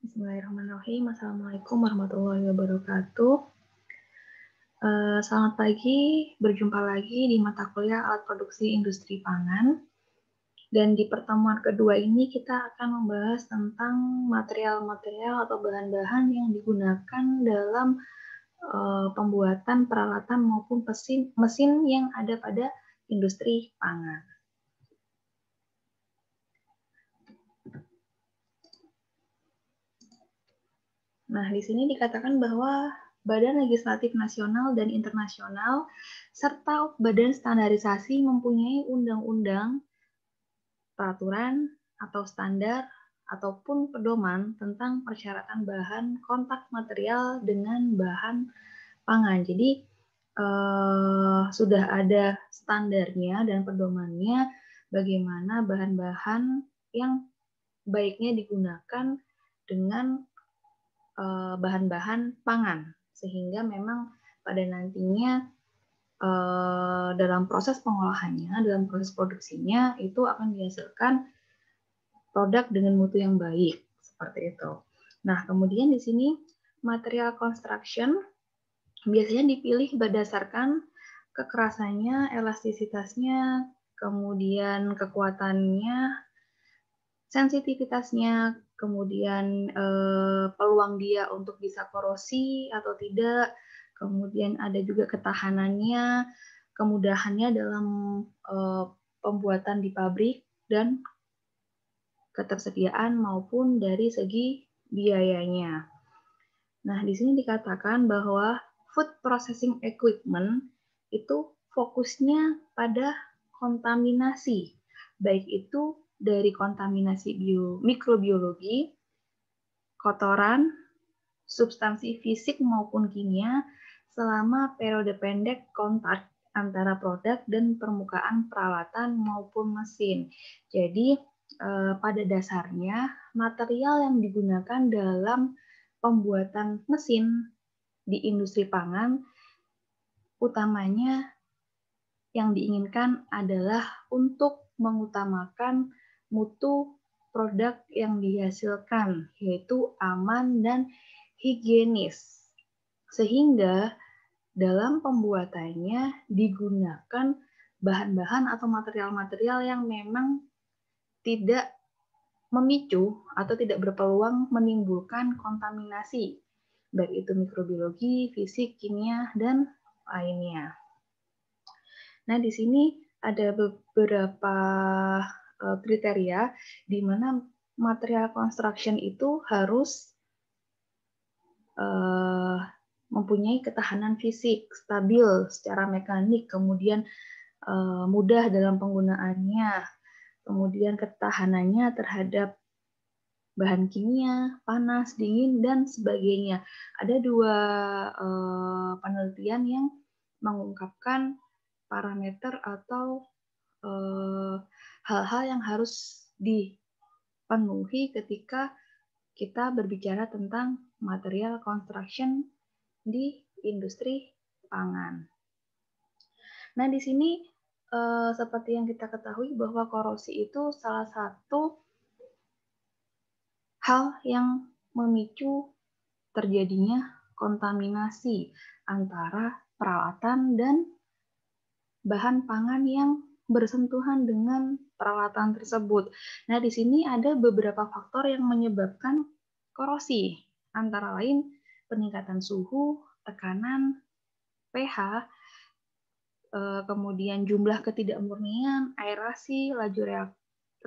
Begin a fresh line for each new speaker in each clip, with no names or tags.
Bismillahirrahmanirrahim. Assalamualaikum warahmatullahi wabarakatuh. Selamat pagi, berjumpa lagi di mata kuliah alat produksi industri pangan. Dan di pertemuan kedua ini kita akan membahas tentang material-material atau bahan-bahan yang digunakan dalam pembuatan peralatan maupun mesin yang ada pada industri pangan. Nah, di sini dikatakan bahwa Badan Legislatif Nasional dan Internasional serta Badan Standarisasi mempunyai undang-undang, peraturan, atau standar, ataupun pedoman tentang persyaratan bahan kontak material dengan bahan pangan. Jadi, sudah ada standarnya dan pedomannya bagaimana bahan-bahan yang baiknya digunakan dengan bahan-bahan pangan, sehingga memang pada nantinya dalam proses pengolahannya, dalam proses produksinya itu akan dihasilkan produk dengan mutu yang baik, seperti itu. Nah, kemudian di sini material construction biasanya dipilih berdasarkan kekerasannya, elastisitasnya, kemudian kekuatannya, sensitivitasnya, kemudian peluang dia untuk bisa korosi atau tidak, kemudian ada juga ketahanannya, kemudahannya dalam pembuatan di pabrik, dan ketersediaan maupun dari segi biayanya. Nah, di sini dikatakan bahwa food processing equipment itu fokusnya pada kontaminasi, baik itu dari kontaminasi mikrobiologi, kotoran, substansi fisik maupun kimia selama periode pendek kontak antara produk dan permukaan peralatan maupun mesin. Jadi pada dasarnya material yang digunakan dalam pembuatan mesin di industri pangan utamanya yang diinginkan adalah untuk mengutamakan mutu produk yang dihasilkan, yaitu aman dan higienis. Sehingga dalam pembuatannya digunakan bahan-bahan atau material-material yang memang tidak memicu atau tidak berpeluang menimbulkan kontaminasi, baik itu mikrobiologi, fisik, kimia, dan lainnya. Nah, di sini ada beberapa kriteria di mana material construction itu harus mempunyai ketahanan fisik, stabil secara mekanik, kemudian mudah dalam penggunaannya, kemudian ketahanannya terhadap bahan kimia, panas, dingin, dan sebagainya. Ada dua penelitian yang mengungkapkan parameter atau hal-hal yang harus dipenuhi ketika kita berbicara tentang material construction di industri pangan. Nah, di sini seperti yang kita ketahui bahwa korosi itu salah satu hal yang memicu terjadinya kontaminasi antara peralatan dan bahan pangan yang bersentuhan dengan peralatan tersebut. Nah, di sini ada beberapa faktor yang menyebabkan korosi, antara lain peningkatan suhu, tekanan, pH, kemudian jumlah ketidakmurnian, aerasi, laju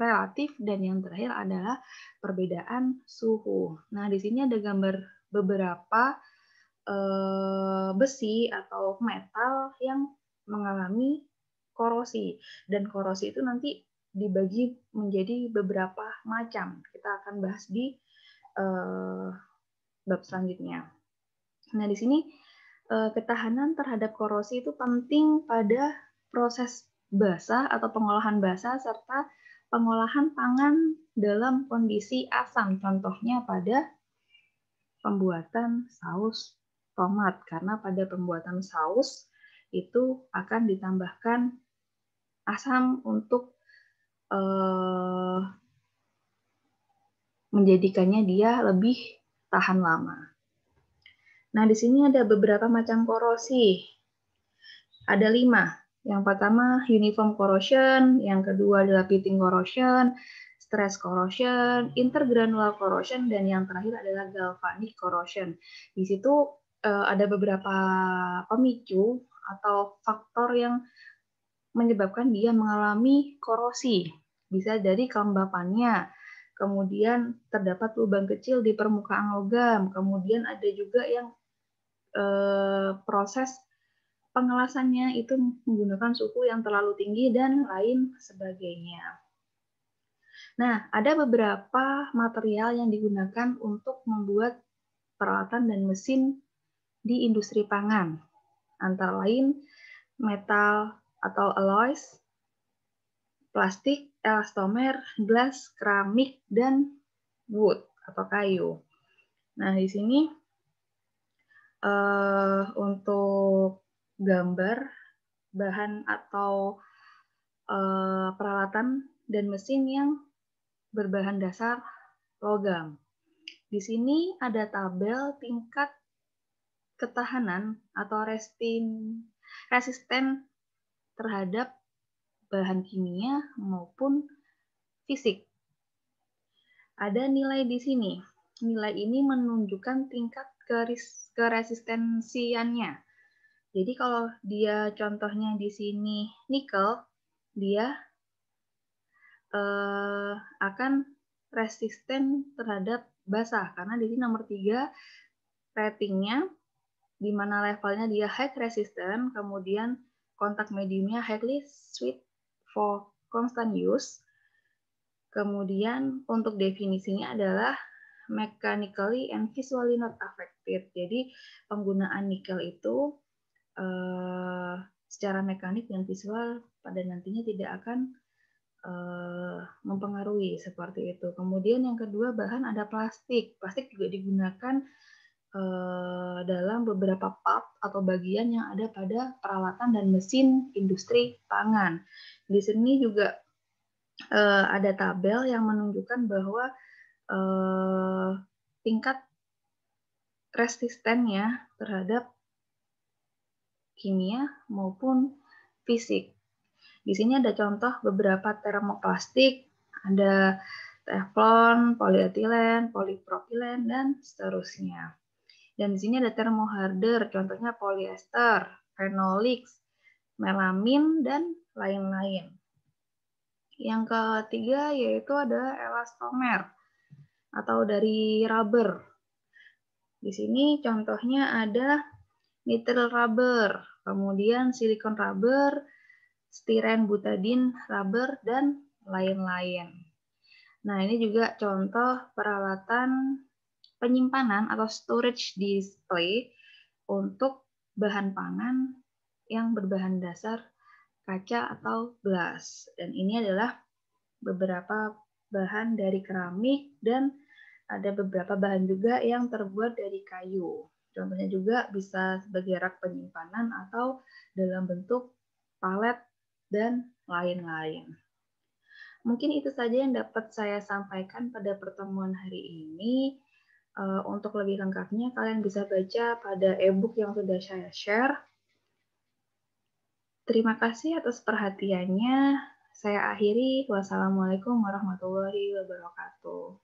relatif, dan yang terakhir adalah perbedaan suhu. Nah, di sini ada gambar beberapa besi atau metal yang mengalami korosi, dan korosi itu nanti dibagi menjadi beberapa macam. Kita akan bahas di bab selanjutnya. Nah, di sini ketahanan terhadap korosi itu penting pada proses basah atau pengolahan basah serta pengolahan pangan dalam kondisi asam, contohnya pada pembuatan saus tomat, karena pada pembuatan saus itu akan ditambahkan asam untuk menjadikannya dia lebih tahan lama. Nah, di sini ada beberapa macam korosi. Ada 5. Yang pertama uniform corrosion, yang kedua adalah pitting corrosion, stress corrosion, intergranular corrosion, dan yang terakhir adalah galvanic corrosion. Di situ ada beberapa pemicu atau faktor yang menyebabkan dia mengalami korosi. Bisa dari kelembapannya, kemudian terdapat lubang kecil di permukaan logam, kemudian ada juga yang proses pengelasannya itu menggunakan suhu yang terlalu tinggi dan lain sebagainya. Nah, ada beberapa material yang digunakan untuk membuat peralatan dan mesin di industri pangan. Antara lain metal atau alloys, plastik, elastomer, gelas, keramik, dan wood atau kayu. Nah, di sini untuk gambar bahan atau peralatan dan mesin yang berbahan dasar logam. Di sini ada tabel tingkat ketahanan atau resisten terhadap bahan kimia maupun fisik. Ada nilai di sini. Nilai ini menunjukkan tingkat keresistensiannya. Jadi kalau dia contohnya di sini nikel, dia akan resisten terhadap basah karena di sini nomor 3 ratingnya di mana levelnya dia high resistant, kemudian kontak mediumnya highly sweet for constant use. Kemudian untuk definisinya adalah mechanically and visually not affected. Jadi penggunaan nikel itu secara mekanik dan visual pada nantinya tidak akan mempengaruhi seperti itu. Kemudian yang kedua bahan ada plastik. Plastik juga digunakan dalam beberapa part atau bagian yang ada pada peralatan dan mesin industri pangan. Di sini juga ada tabel yang menunjukkan bahwa tingkat resistennya terhadap kimia maupun fisik. Di sini ada contoh beberapa termoplastik, ada teflon, polietilen, polipropilen, dan seterusnya. Dan di sini ada termoharder, contohnya polyester, phenolics, melamin, dan lain-lain. Yang ketiga yaitu ada elastomer atau dari rubber. Di sini contohnya ada nitrile rubber, kemudian silikon rubber, stiren butadiene rubber, dan lain-lain. Nah, ini juga contoh peralatan penyimpanan atau storage display untuk bahan pangan yang berbahan dasar kaca atau gelas. Dan ini adalah beberapa bahan dari keramik dan ada beberapa bahan juga yang terbuat dari kayu. Contohnya juga bisa sebagai rak penyimpanan atau dalam bentuk palet dan lain-lain. Mungkin itu saja yang dapat saya sampaikan pada pertemuan hari ini. Untuk lebih lengkapnya, kalian bisa baca pada e-book yang sudah saya share. Terima kasih atas perhatiannya. Saya akhiri. Wassalamualaikum warahmatullahi wabarakatuh.